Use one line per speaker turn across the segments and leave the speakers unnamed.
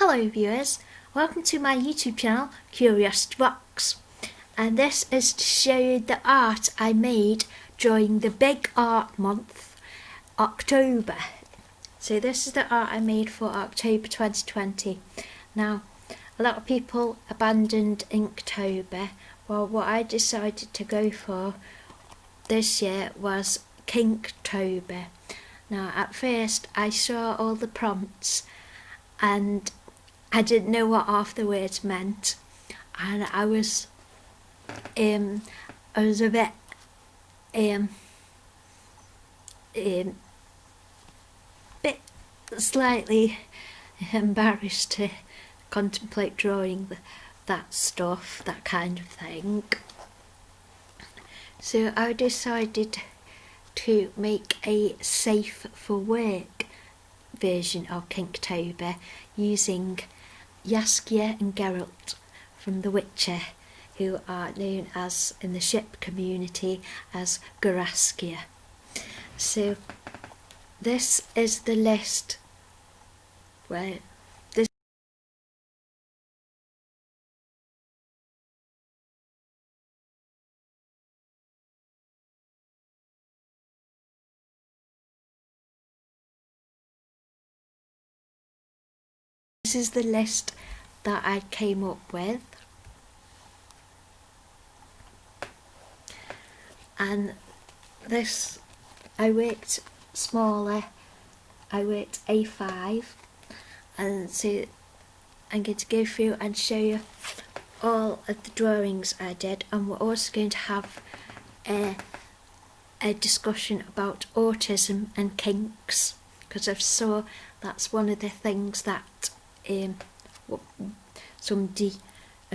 Hello viewers, welcome to my YouTube channel, Curiosity Box, and this is to show you the art I made during the big art month, October. So this is the art I made for October 2020. Now, a lot of people abandoned Inktober. Well, what I decided to go for this year was Kinktober. Now, at first I saw all the prompts and I didn't know what half the words meant, and I was a bit bit slightly embarrassed to contemplate drawing that stuff, that kind of thing. So I decided to make a safe for work version of Kinktober using Jaskier and Geralt from The Witcher, who are known as in the ship community as Geraskier. So this is the list where this is the list that I came up with, and this I worked smaller, I worked A5, and so I'm going to go through and show you all of the drawings I did, and we're also going to have a discussion about autism and kinks, because I saw that's one of the things that a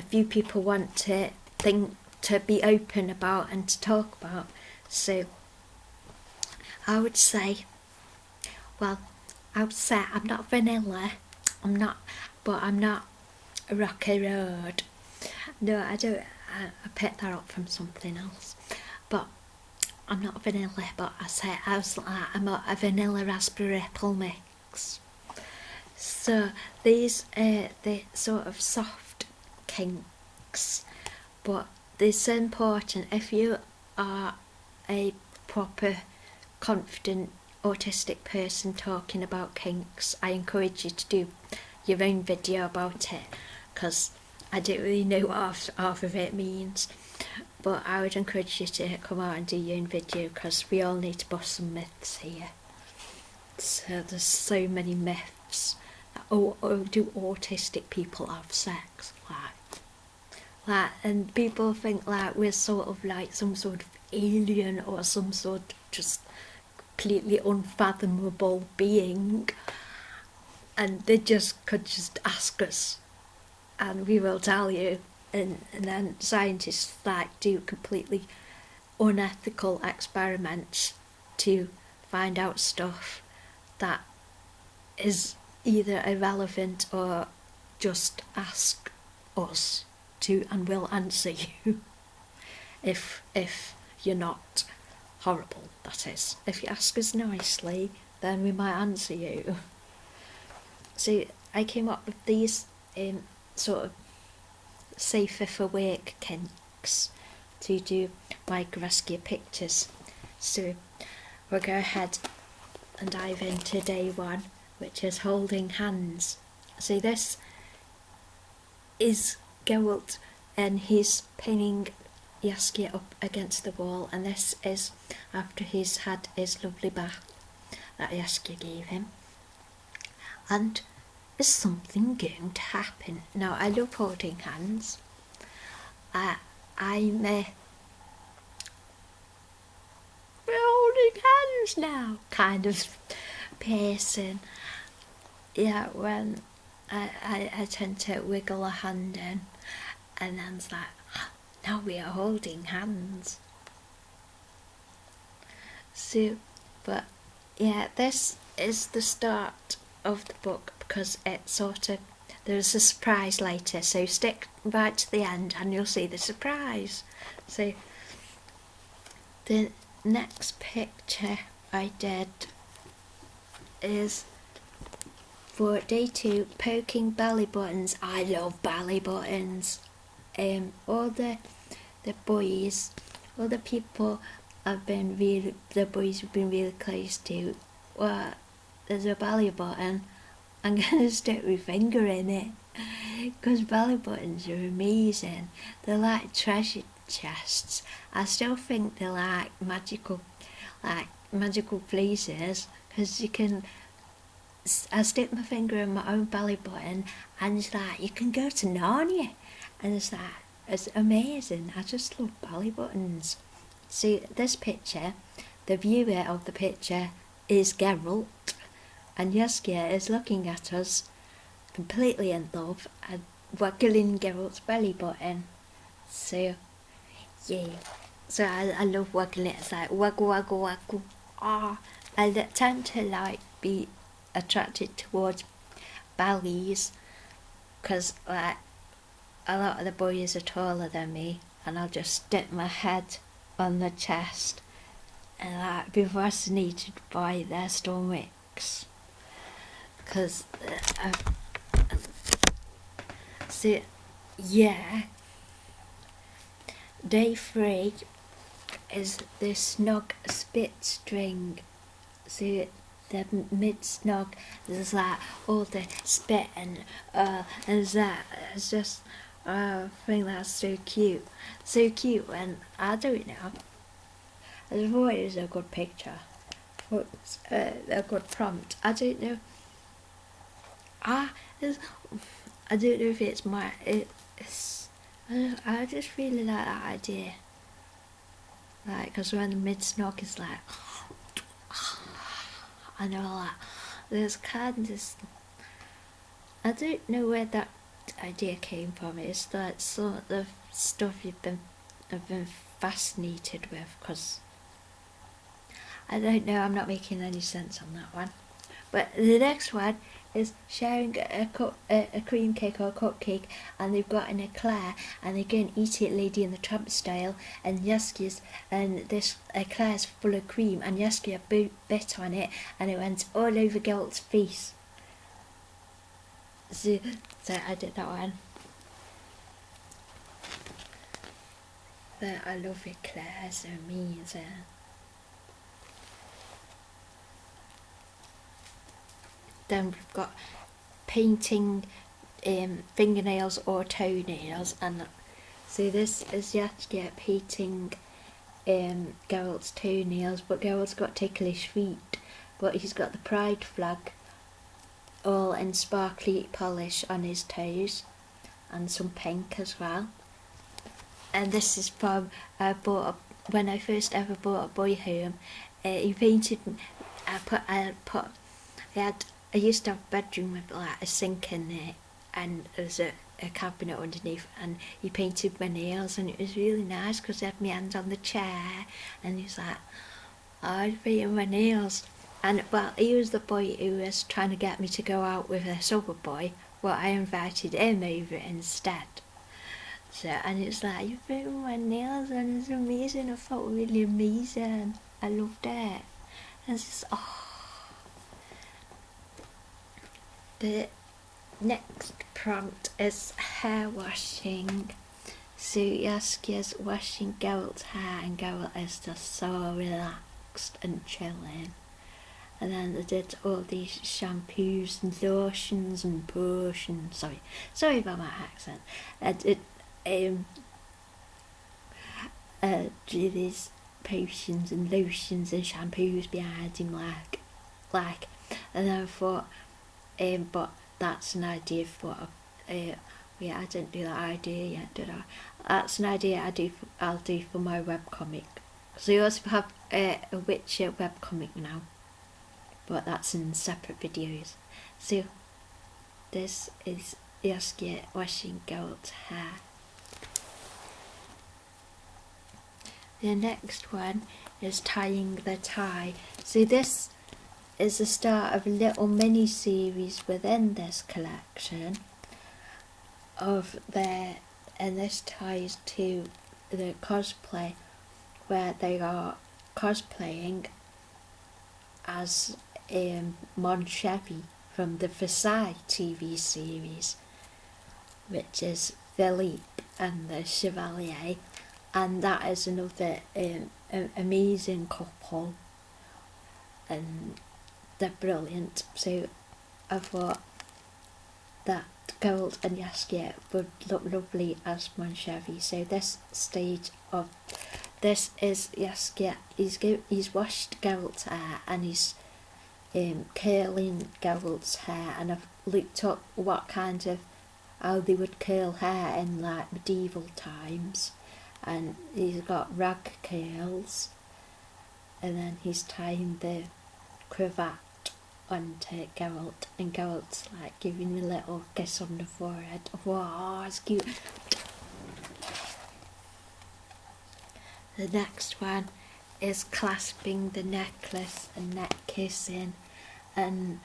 few people want to be open about and to talk about. So I would say I'm not vanilla, but I'm not rocky road. No, I don't. I picked that up from something else. But I'm not vanilla, but I'm a vanilla raspberry apple mix. So these are the sort of soft kinks, but this is important if you are a proper, confident, autistic person talking about kinks. I encourage you to do your own video about it, because I don't really know what half of it means, but I would encourage you to come out and do your own video, because we all need to bust some myths here. So there's so many myths. Do autistic people have sex? Like, and people think like we're sort of like some sort of alien or some sort of just completely unfathomable being, and they could just ask us and we will tell you, and then scientists like do completely unethical experiments to find out stuff that is either irrelevant or just ask us to, and we'll answer you if you're not horrible, that is. If you ask us nicely, then we might answer you. So I came up with these sort of safer for work kinks to do my Geraskier pictures. So we'll go ahead and dive into day one, which is holding hands. So this is Geralt, and he's pinning Jaskier up against the wall, and this is after he's had his lovely bath that Jaskier gave him. And is something going to happen? Now, I love holding hands. I'm holding hands now kind of person. Yeah, when I tend to wiggle a hand in, and then it's like, now we are holding hands. So, but yeah, this is the start of the book, because it sort of, there's a surprise later, so stick right to the end and you'll see the surprise. So the next picture I did is For day 2, poking belly buttons. I love belly buttons. All the boys, all the people the boys have been really close to, well, there's a belly button. I'm gonna stick my finger in it, because belly buttons are amazing. They're like treasure chests. I still think they're like magical places, because you can. I stick my finger in my own belly button, and it's like you can go to Narnia, and it's amazing. I just love belly buttons. See this picture, the viewer of the picture is Geralt, and Jaskier is looking at us, completely in love, and waggling Geralt's belly button. So yeah, so I love waggling it. It's like waggle waggle waggle. I tend to be attracted towards bellies, because like a lot of the boys are taller than me, and I'll just stick my head on the chest and be fascinated by their stomachs, because so yeah, day 3 is the snog spit string. So the mid-snog, there's like all the spit and that. It's just, I think that's so cute. And I don't know, I thought it was a good picture. It's a good prompt. I don't know. I don't know if it's I just really like that idea. Like, because when the mid-snog is like, I know that there's kind of, I don't know where that idea came from. It's like some of the stuff I've been fascinated with, because I don't know, I'm not making any sense on that one. But the next one is sharing a cream cake or a cupcake, and they've got an eclair, and they go and eat it Lady in the Tramp style, and Jaskier's, and this eclair's full of cream, and Jaskier bit on it, and it went all over Geralt's face. So I did that one. I love eclairs, they're amazing. Then we've got painting fingernails or toenails, and so this is Jaskier painting Geralt's toenails, but Geralt's got ticklish feet, but he's got the pride flag all in sparkly polish on his toes, and some pink as well. And this is from when I first ever bought a boy home. He painted. I used to have a bedroom with like a sink in it, and there was a cabinet underneath, and he painted my nails, and it was really nice because I had my hand on the chair, and he was like, I'd paint my nails. And well, he was the boy who was trying to get me to go out with this other boy. Well, I invited him over instead. So, and it's like, you painted my nails, and it's amazing. I felt really amazing. I loved it. And it's just, The next prompt is hair washing. So Jaskier's washing Geralt's hair, and Geralt is just so relaxed and chilling. And then they did all these shampoos and lotions and potions. Sorry about my accent. Do these potions and lotions and shampoos behind him, like, and then I thought, but that's an idea for I didn't do that idea yet, did I? That's an idea I'll do for my webcomic. So we also have a Witcher webcomic now, but that's in separate videos. So this is Jaskier washing Geralt's hair. The next one is tying the tie. So this is the start of a little mini series within this collection and this ties to the cosplay, where they are cosplaying as Mon Chevy from the Versailles TV series, which is Philippe and the Chevalier, and that is another amazing couple, and they're brilliant. So I thought that Geralt and Jaskier would look lovely as Monchevy. So this stage of this is Jaskier. He's washed Geralt's hair and he's curling Geralt's hair, and I've looked up what kind of how they would curl hair in like medieval times, and he's got rag curls, and then he's tying the cravat onto Geralt, and Geralt's like giving a little kiss on the forehead. Wow, it's cute. The next one is clasping the necklace and neck kissing, and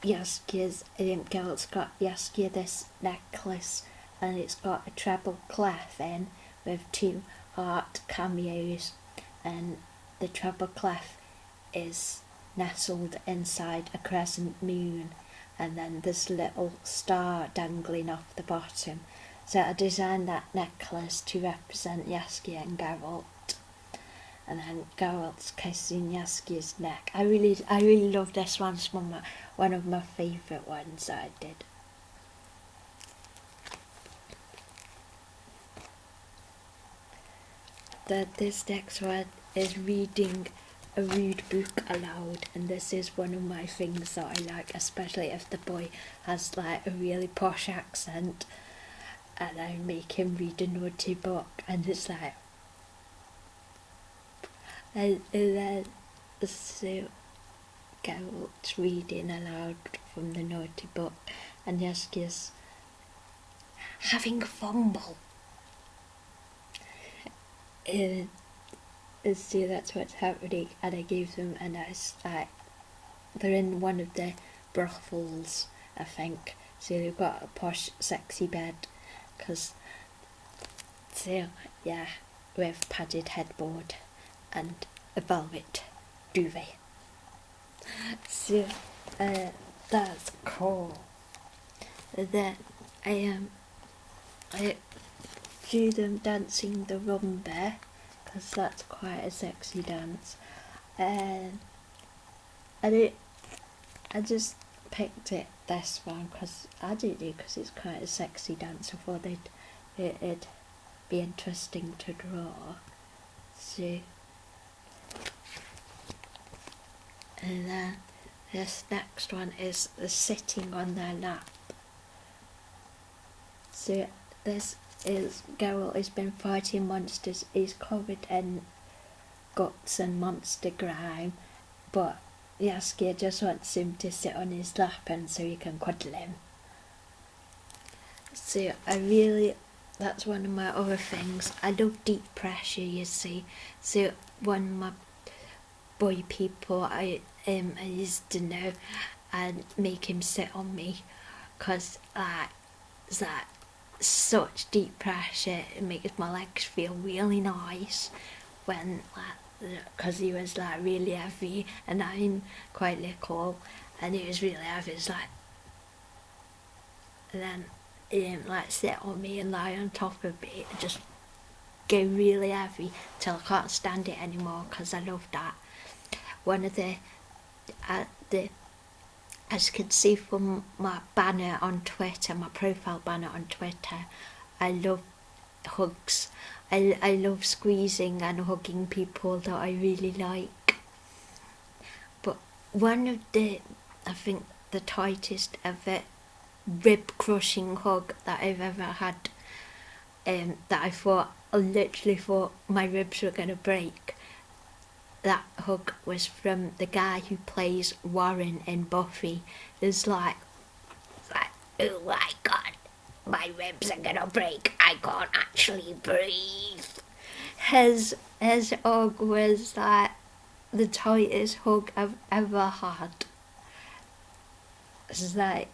Geralt's got Jaskier this necklace, and it's got a treble clef in with 2 heart cameos, and the treble clef is nestled inside a crescent moon, and then there's a little star dangling off the bottom. So I designed that necklace to represent Jaskier and Geralt, and then Geralt's kissing Jaskier's neck. I really love this one. It's one of my favourite ones that I did. This next one is reading a rude book aloud, and this is one of my things that I like, especially if the boy has like a really posh accent, and I make him read a naughty book, and it's like, and then so Geralt's reading aloud from the naughty book, and Jaskier's having a fumble. So that's what's happening, and I gave them a nice, they're in one of the brothels, I think, so they've got a posh sexy bed, with padded headboard and a velvet duvet. So that's cool. Then I do them dancing the rumba, because that's quite a sexy dance, and I just picked this one because because it's quite a sexy dance. I thought it'd be interesting to draw. So, and then this next one is the sitting on their lap. So this is Geralt has been fighting monsters. He's covered in guts and monster grime, but Jaskier just wants him to sit on his lap and so he can cuddle him. So that's one of my other things. I love deep pressure, you see. So one of my boy people I used to know and make him sit on me, because that such deep pressure, it makes my legs feel really nice when because he was like really heavy and I'm quite little, and he was really heavy. It's like, and then he like sit on me and lie on top of me and just go really heavy till I can't stand it anymore, because I love that. One of the as you can see from my banner on Twitter, my profile banner on Twitter, I love hugs. I love squeezing and hugging people that I really like. But one of I think the tightest ever rib crushing hug that I've ever had, that I literally thought my ribs were going to break. That hug was from the guy who plays Warren in Buffy. It's like, oh my god, my ribs are gonna break, I can't actually breathe. His hug was like the tightest hug I've ever had. It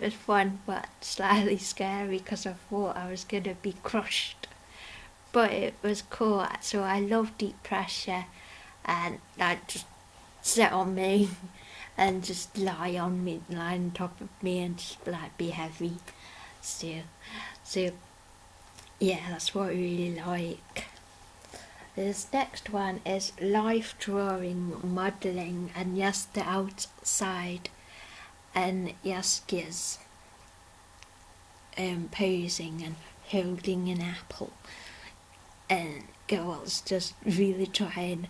was fun but slightly scary, because I thought I was gonna be crushed. But it was cool. So I love deep pressure, and that just sit on me, and just lie on top of me and just like be heavy. So yeah, that's what I really like. This next one is life drawing, modelling, and yes, the outside, and Jaskier's posing and holding an apple, and Geralt's just really trying.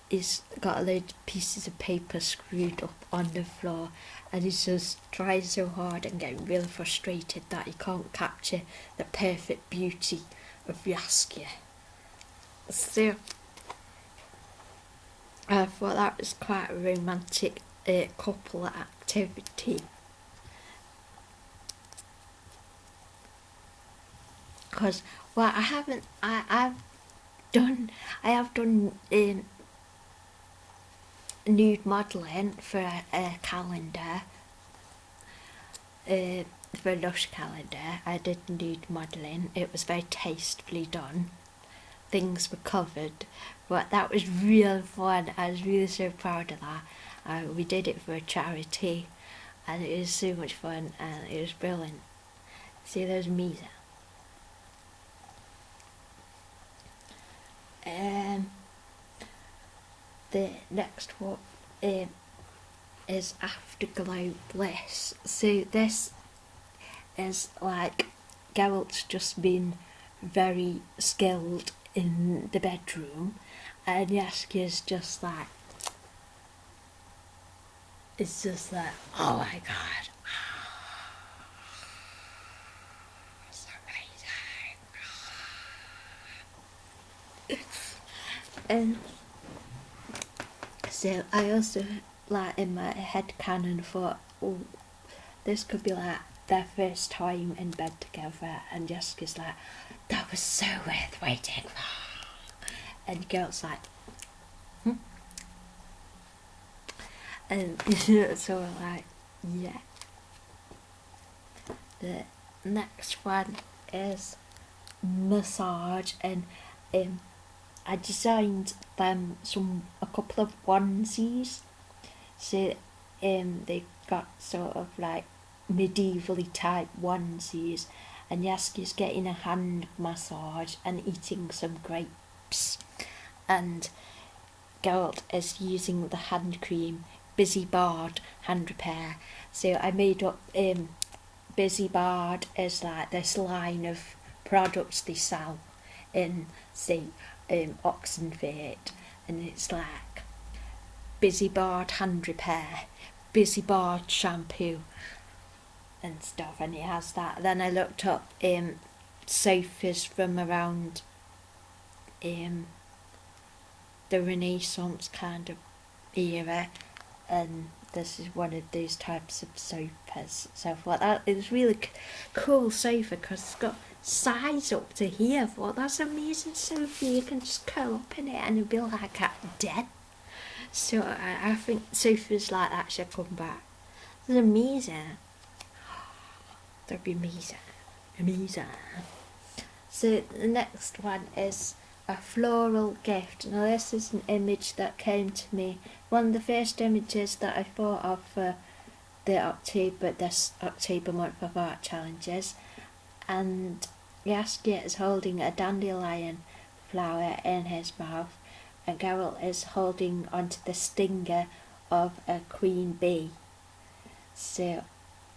He's got a load of pieces of paper screwed up on the floor, and he's just trying so hard and getting really frustrated that he can't capture the perfect beauty of Jaskier. So I thought that was quite a romantic couple activity. Because well, I have done nude modelling for a calendar. For Lush calendar, I did nude modelling. It was very tastefully done. Things were covered, but that was real fun. I was really so proud of that. We did it for a charity, and it was so much fun, and it was brilliant. See, there's me there. The next one is Afterglow Bliss. So this is like Geralt's just been very skilled in the bedroom, and Jaskier's just like, it's just like, oh my god, so amazing. And so I also, like, in my head canon thought, oh, this could be like their first time in bed together, and Jessica's like, that was so worth waiting for. And Geralt's like, and so we're like, yeah. The next one is massage, and I designed them a couple of onesies. So they got sort of like medievally type onesies, and Jaskier's getting a hand massage and eating some grapes, and Geralt is using the hand cream Busy Bard hand repair. So I made up Busy Bard is like this line of products they sell in, say, Oxenford, and it's like Busy Bard hand repair, Busy Bard shampoo and stuff, and it has that. Then I looked up sofas from around the Renaissance kind of era, and this is one of those types of sofas. So I thought that it was really cool sofa because it's got sides up to here. I thought that's amazing sofa. You can just curl up in it and it'll be like a den. So I think sofas like that should come back. It's amazing. That'd be amazing. Amazing. So the next one is a floral gift. Now this is an image that came to me. One of the first images that I thought of for this October month of art challenges, and Jaskier is holding a dandelion flower in his mouth, and Geralt is holding onto the stinger of a queen bee. So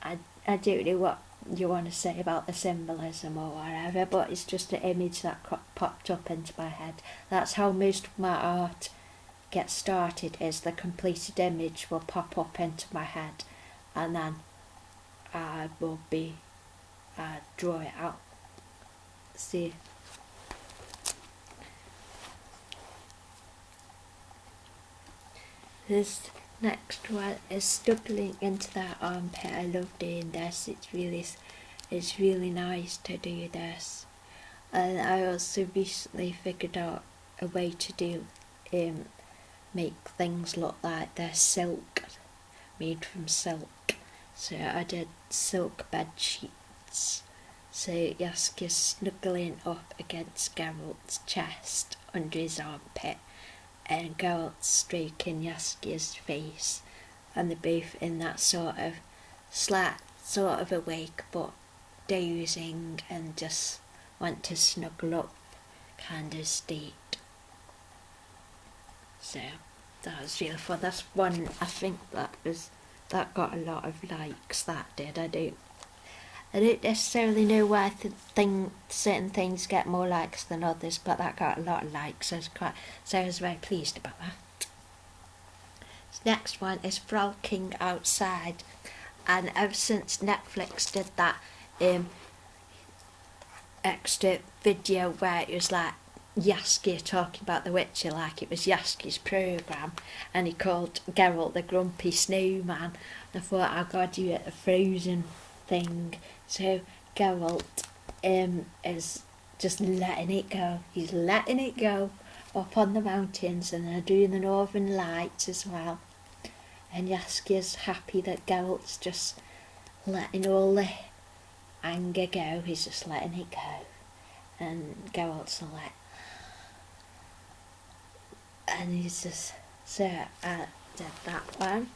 I don't know what you want to say about the symbolism or whatever, but it's just an image that popped up into my head. That's how most of my art gets started, is the completed image will pop up into my head, and then I will draw it out. See, this next one is stuggling into that armpit. I love doing this. It's really nice to do this. And I also recently figured out a way to do make things look like they're silk, made from silk. So I did silk bed sheets. So Jaskier's snuggling up against Geralt's chest under his armpit, and Geralt's stroking Jaskier's face, and they're both in that sort of awake but dozing and just want to snuggle up kind of state. So that was really fun. That's one I think that got a lot of likes. That did. I don't necessarily know why certain things get more likes than others, but that got a lot of likes. So I was very pleased about that. This next one is Frolicking Outside, and ever since Netflix did that extra video where it was like Jaskier talking about The Witcher, like it was Jaskier's programme, and he called Geralt the Grumpy Snowman. I thought, oh God, you at the Frozen thing. So Geralt is just letting it go. He's letting it go up on the mountains, and they're doing the Northern Lights as well. And Jaskier's happy that Geralt's just letting all the anger go. He's just letting it go. And Geralt's like, and he's just, so I did that one.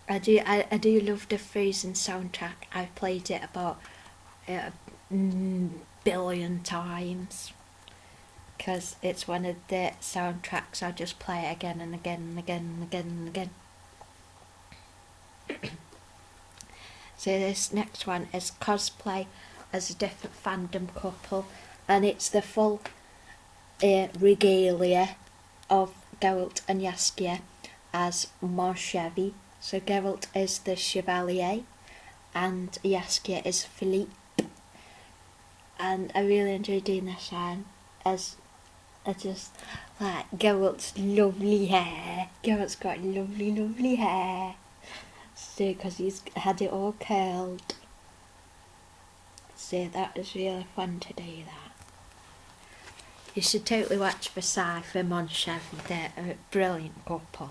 I do love the Frozen soundtrack. I've played it about a billion times, because it's one of the soundtracks I just play again and again and again and again and again. So this next one is cosplay as a different fandom couple, and it's the full regalia of Geralt and Jaskier as Marchevi. So Geralt is the Chevalier and Jaskier is Philippe. And I really enjoy doing this one, as I just like Geralt's lovely hair. Geralt's got lovely hair. So because he's had it all curled. So that was really fun to do that. You should totally watch Versailles for Monchevy. They're a brilliant couple.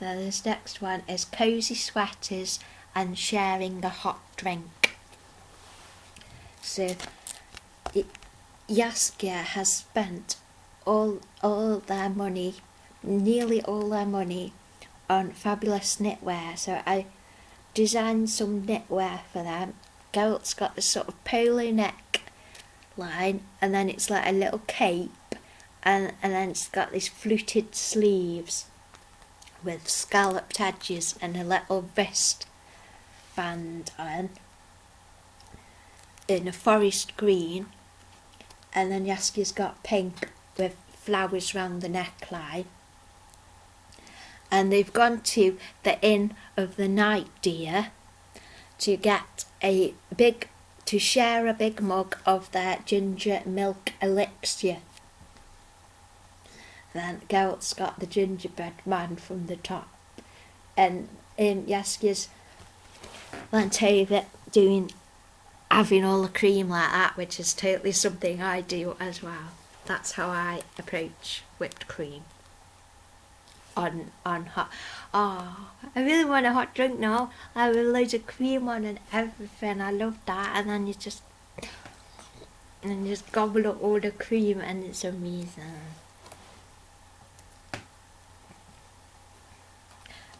Then this next one is cosy sweaters and sharing a hot drink. So Jaskier has spent all their money, nearly all their money, on fabulous knitwear. So I designed some knitwear for them. Geralt's got this sort of polo neck line, and then it's like a little cape, and then it's got these fluted sleeves with scalloped edges and a little vest band on in a forest green, and then Jaskier's got pink with flowers round the neckline. And they've gone to the Inn of the Night Deer to get to share a big mug of their ginger milk elixir. Then Geralt's got the gingerbread man from the top, and Jaskier's went over having all the cream like that, which is totally something I do as well. That's how I approach whipped cream on hot. Oh, I really want a hot drink now. I have loads of cream on and everything. I love that. And then you just gobble up all the cream, and it's amazing.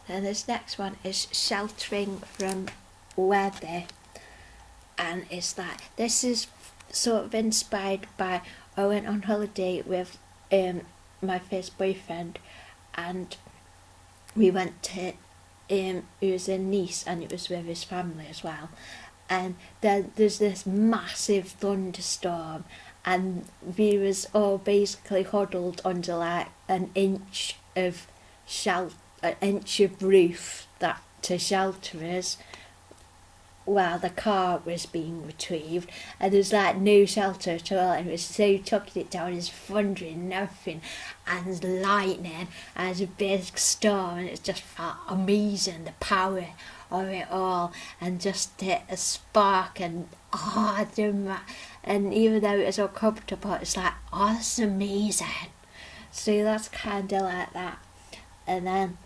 Then this next one is sheltering from weather, and it's that this is sort of inspired by I went on holiday with my first boyfriend, and we went to it was in Nice, and it was with his family as well, and there's this massive thunderstorm, and we was all basically huddled under like an inch of roof that to shelter us while the car was being retrieved, and there's like no shelter at all, and it was so tucking it down, it's thundering and everything, and there's lightning, and there's a big storm, and it just felt amazing, the power of it all, and just hit a spark, and and even though it was uncomfortable, it's like, oh, that's amazing. So that's kind of like that, and then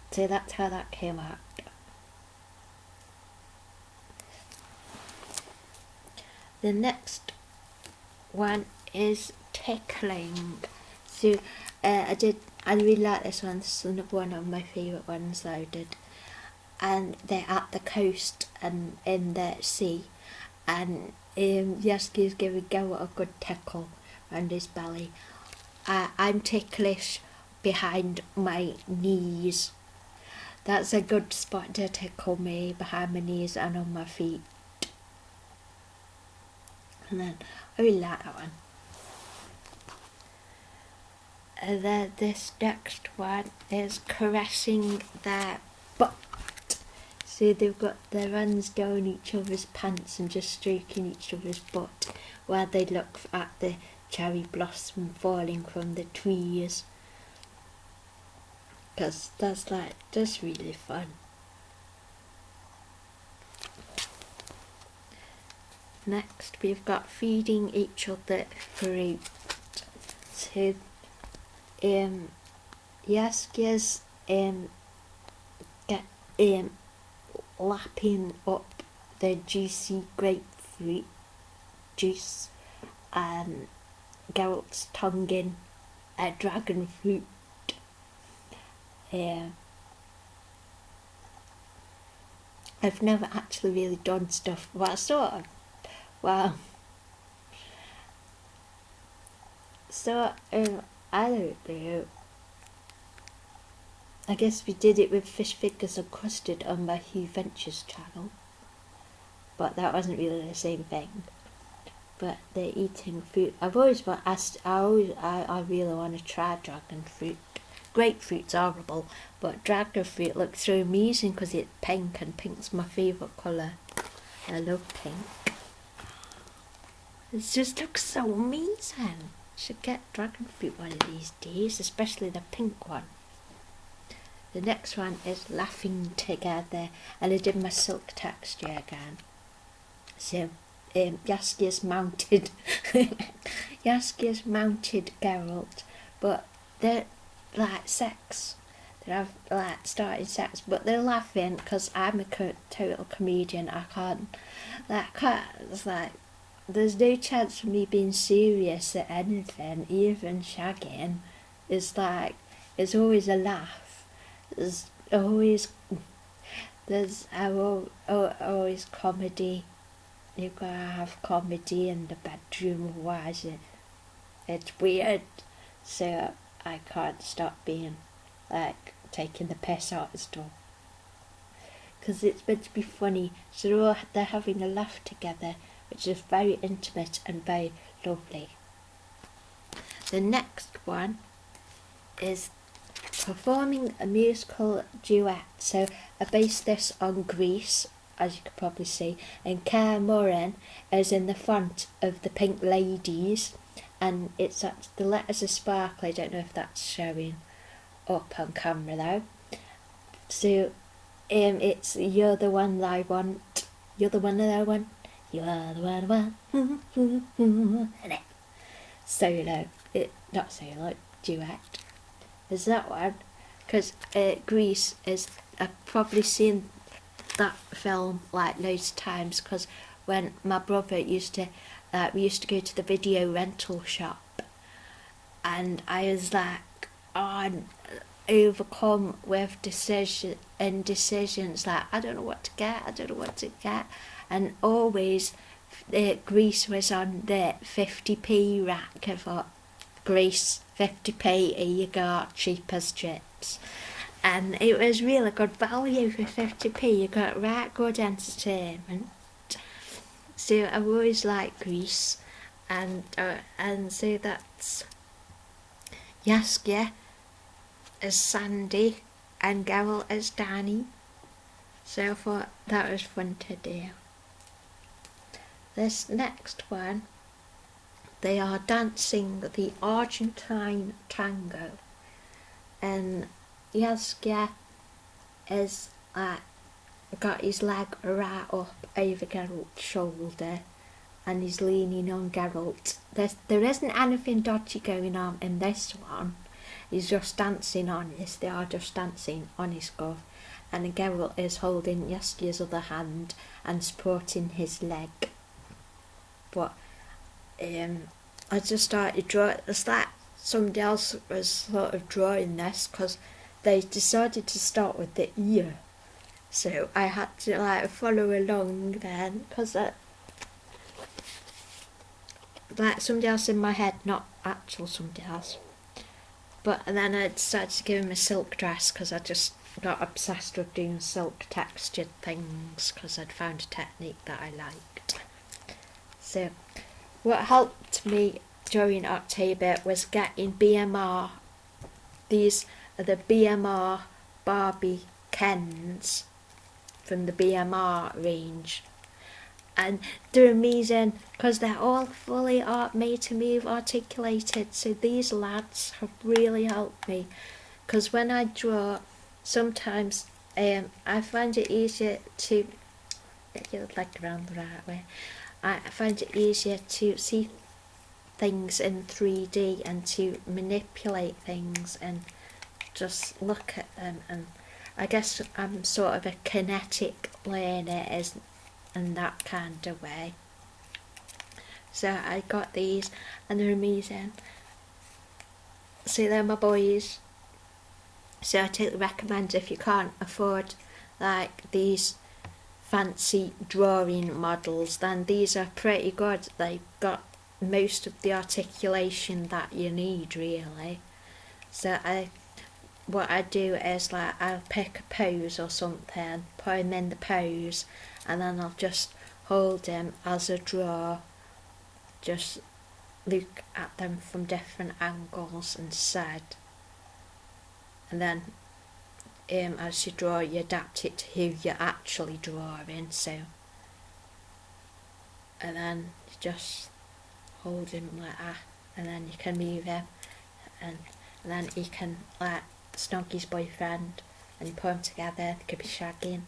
so that's how that came out. The next one is Tickling. So I really like this one. This is one of my favourite ones that I did. And they're at the coast and in the sea, and Jaskier's giving Geralt a good tickle around his belly. I'm ticklish behind my knees. That's a good spot to tickle me, behind my knees and on my feet. And then I really like that one. And then this next one is caressing their butt. So they've got their hands down each other's pants and just stroking each other's butt while they look at the cherry blossom falling from the trees. Because that's really fun. Next we've got feeding each other fruit. So Jaskier's lapping up the juicy grapefruit juice, and Geralt's tonguing a dragon fruit. I've never actually really done stuff, well, sort of. Well, so I don't know. I guess we did it with fish fingers and custard on my Hugh Ventures channel, but that wasn't really the same thing. But they're eating fruit. I really want to try dragon fruit. Grapefruit's horrible, but dragon fruit looks so amazing because it's pink, and pink's my favourite colour. I love pink. It just looks so amazing. Should get dragon fruit one of these days, especially the pink one. The next one is laughing together, and I did my silk texture again. So Jaskier's mounted Geralt, but they're like sex. They're starting sex, but they're laughing because I'm a total comedian. It's like there's no chance for me being serious at anything, even shagging. It's always a laugh. There's always comedy. You've got to have comedy in the bedroom, otherwise it's weird. So I can't stop being taking the piss out of stuff. Because it's meant to be funny, so they're having a laugh together, which is very intimate and very lovely. The next one is performing a musical duet. So I based this on Grease, as you could probably see, and Cara Moran is in the front of the Pink Ladies, and it's at the letters are sparkly. I don't know if that's showing up on camera though. So it's You're the One That I Want, You're the One That I Want, You Are the One I Want. Solo, not solo, duet. Is that one? Because Grease is, I've probably seen that film loads of times, because when my brother used to, we used to go to the video rental shop, and I was overcome with indecisions, I don't know what to get, and always Grease was on the 50p rack. I thought, Grease, 50p, here you go, cheap as chips. And it was really good value for 50p. You got right good entertainment. So I always liked Grease, and so that's Jaskier as Sandy and Geralt as Danny. So I thought that was fun to do. This next one, they are dancing the Argentine tango, and Jaskier is got his leg right up over Geralt's shoulder, and he's leaning on Geralt. There isn't anything dodgy going on in this one. He's just dancing on this. They are just dancing on his glove, and Geralt is holding Jaskier's other hand and supporting his leg. But I just started drawing. It's like somebody else was sort of drawing this because they decided to start with the ear. So I had to like follow along then because like somebody else in my head, not actual somebody else. But then I decided to give him a silk dress because I just got obsessed with doing silk textured things because I'd found a technique that I liked. So what helped me during October was getting BMR. These are the BMR Barbie Kens from the BMR range. And they're amazing because they're all fully made to move articulated. So these lads have really helped me because when I draw, sometimes I find it easier to get your leg around the right way. I find it easier to see things in 3D and to manipulate things and just look at them. And I guess I'm sort of a kinetic learner in that kind of way. So I got these and they're amazing. So they're my boys. So I totally recommend if you can't afford like these fancy drawing models, then these are pretty good. They've got most of the articulation that you need really. So what I do is like I'll pick a pose or something, put him in the pose, and then I'll just hold him as a draw, just look at them from different angles and said, and then as you draw you adapt it to who you're actually drawing. So and then you just hold him like that, and then you can move him, and then he can like snog his boyfriend and you put them together. They could be shagging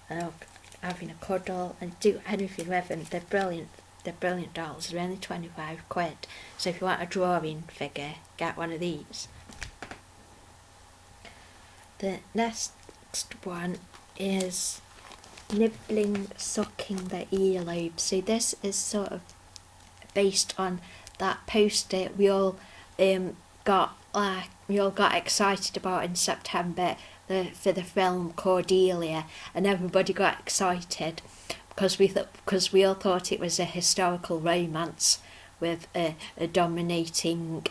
and having a cuddle and do anything with them. They're brilliant. They're brilliant dolls. They're only 25 quid. So if you want a drawing figure, get one of these. The next one is nibbling, sucking the earlobe. So this is sort of based on that poster we all got excited about in September for the film Cordelia, and everybody got excited because we all thought it was a historical romance with a dominating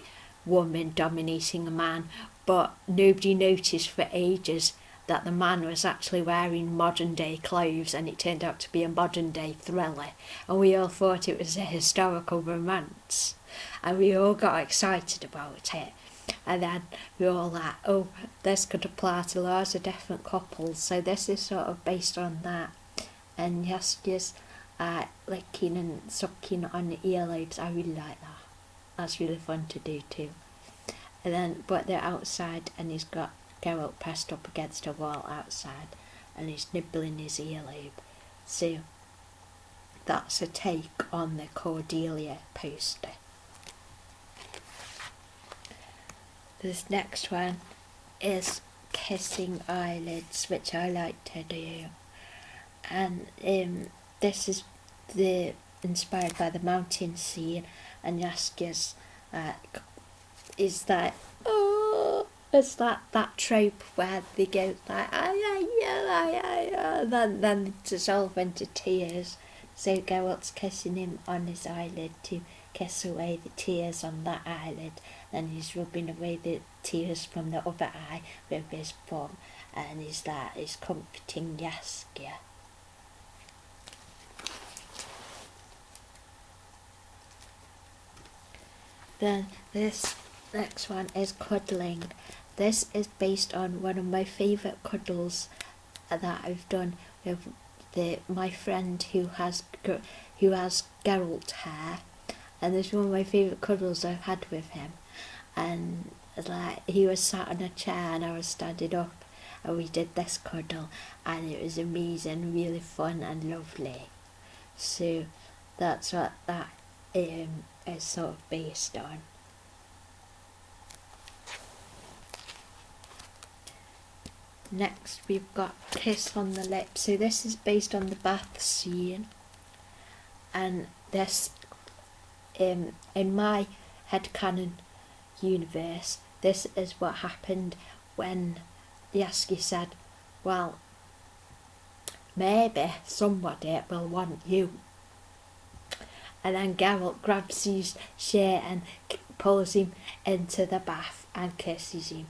woman dominating a man, but nobody noticed for ages that the man was actually wearing modern day clothes, and it turned out to be a modern day thriller, and we all thought it was a historical romance and we all got excited about it. And then we were all like, oh, this could apply to loads of different couples. So this is sort of based on that. And Jaskier's licking and sucking on the earlobes, I really like that. That's really fun to do too. And then, but they're outside and he's got Geralt pressed up against a wall outside and he's nibbling his earlobe. So that's a take on the Cordelia poster. This next one is kissing eyelids, which I like to do, and this is inspired by the mountain scene, and Jaskier's is that it's that trope where they go like then they dissolve into tears. So Geralt's kissing him on his eyelid to kiss away the tears on that eyelid. Then he's rubbing away the tears from the other eye with his thumb, and he's comforting Geraskier. Then this next one is cuddling. This is based on one of my favourite cuddles that I've done with my friend who has Geralt hair, and this is one of my favourite cuddles I've had with him. And like he was sat on a chair and I was standing up, and we did this cuddle, and it was amazing, really fun and lovely. So that's what that is sort of based on. Next we've got Kiss on the Lips. So this is based on the bath scene, and this in my headcanon universe, this is what happened when Jaskier said, well, maybe somebody will want you. And then Geralt grabs his shirt and pulls him into the bath and kisses him.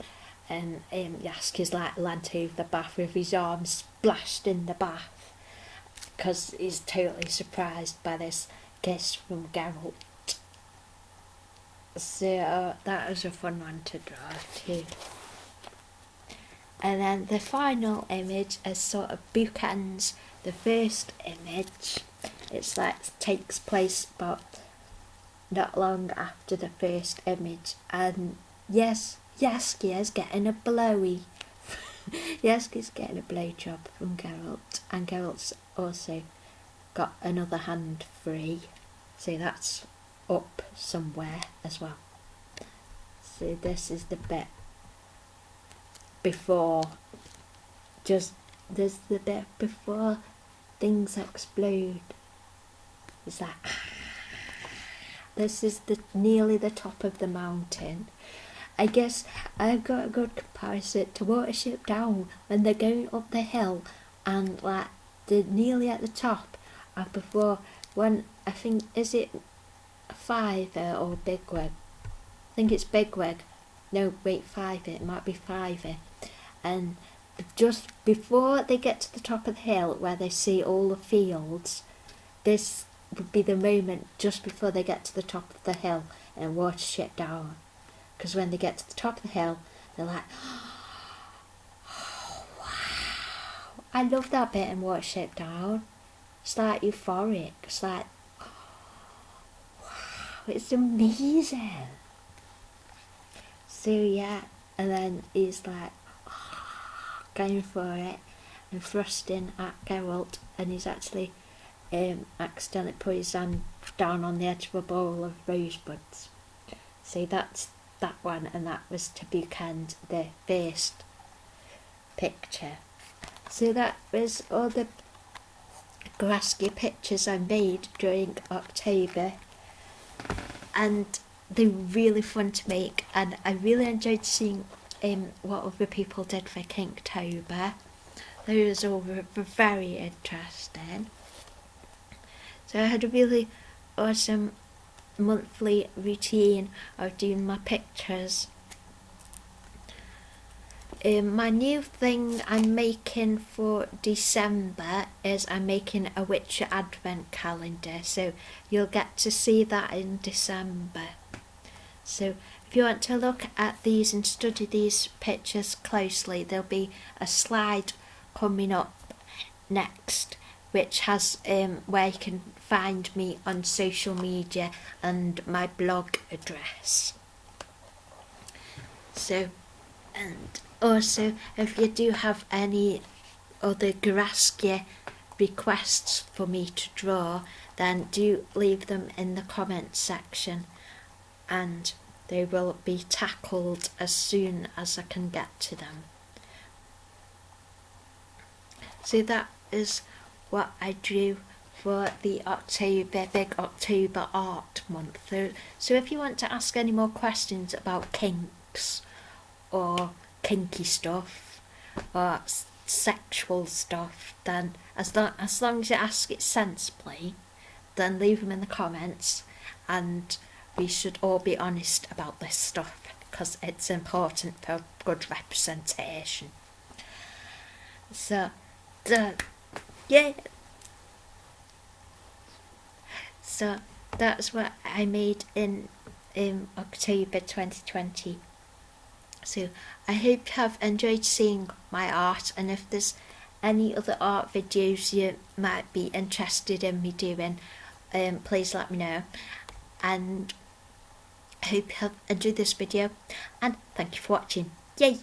And Jaskier's like leant over the bath with his arms splashed in the bath because he's totally surprised by this kiss from Geralt. So that was a fun one to draw too. And then the final image is sort of bookends the first image. It's like takes place about not long after the first image, and yes, Jaskier's getting a blowy. Jaskier's getting a blowjob from Geralt, and Geralt's also got another hand free, so that's up somewhere as well. So this is the bit before, there's the bit before things explode. It's like, this is nearly the top of the mountain. I guess I've got a good comparison to Watership Down when they're going up the hill and like they're nearly at the top, and before when I think, is it Fiver or Bigwig? I think it's Bigwig. No, wait, Fiver. It might be Fiver. And just before they get to the top of the hill where they see all the fields, this would be the moment just before they get to the top of the hill and Watership Down. Because when they get to the top of the hill, they're like, oh, wow. I love that bit in Watership Down. It's like euphoric. It's like, oh, wow, it's amazing. So yeah, and then he's like, oh, going for it and thrusting at Geralt, and he's actually accidentally put his hand down on the edge of a bowl of rosebuds. So that's that one, and that was to bookend the first picture. So that was all the Geraskier pictures I made during October, and they were really fun to make, and I really enjoyed seeing what other people did for Kinktober. Those all were very interesting. So I had a really awesome monthly routine of doing my pictures. My new thing I'm making for December is I'm making a Witcher Advent calendar, so you'll get to see that in December. So if you want to look at these and study these pictures closely, there'll be a slide coming up next which has where you can find me on social media and my blog address. So, and also if you do have any other Geraskier requests for me to draw, then do leave them in the comments section and they will be tackled as soon as I can get to them. So that is what I drew for the big October art month. So if you want to ask any more questions about kinks or kinky stuff or sexual stuff, then as long as you ask it sensibly, then leave them in the comments, and we should all be honest about this stuff because it's important for good representation. So yeah, so that's what I made in October 2020. So I hope you have enjoyed seeing my art, and if there's any other art videos you might be interested in me doing, please let me know. And I hope you have enjoyed this video, and thank you for watching. Yay!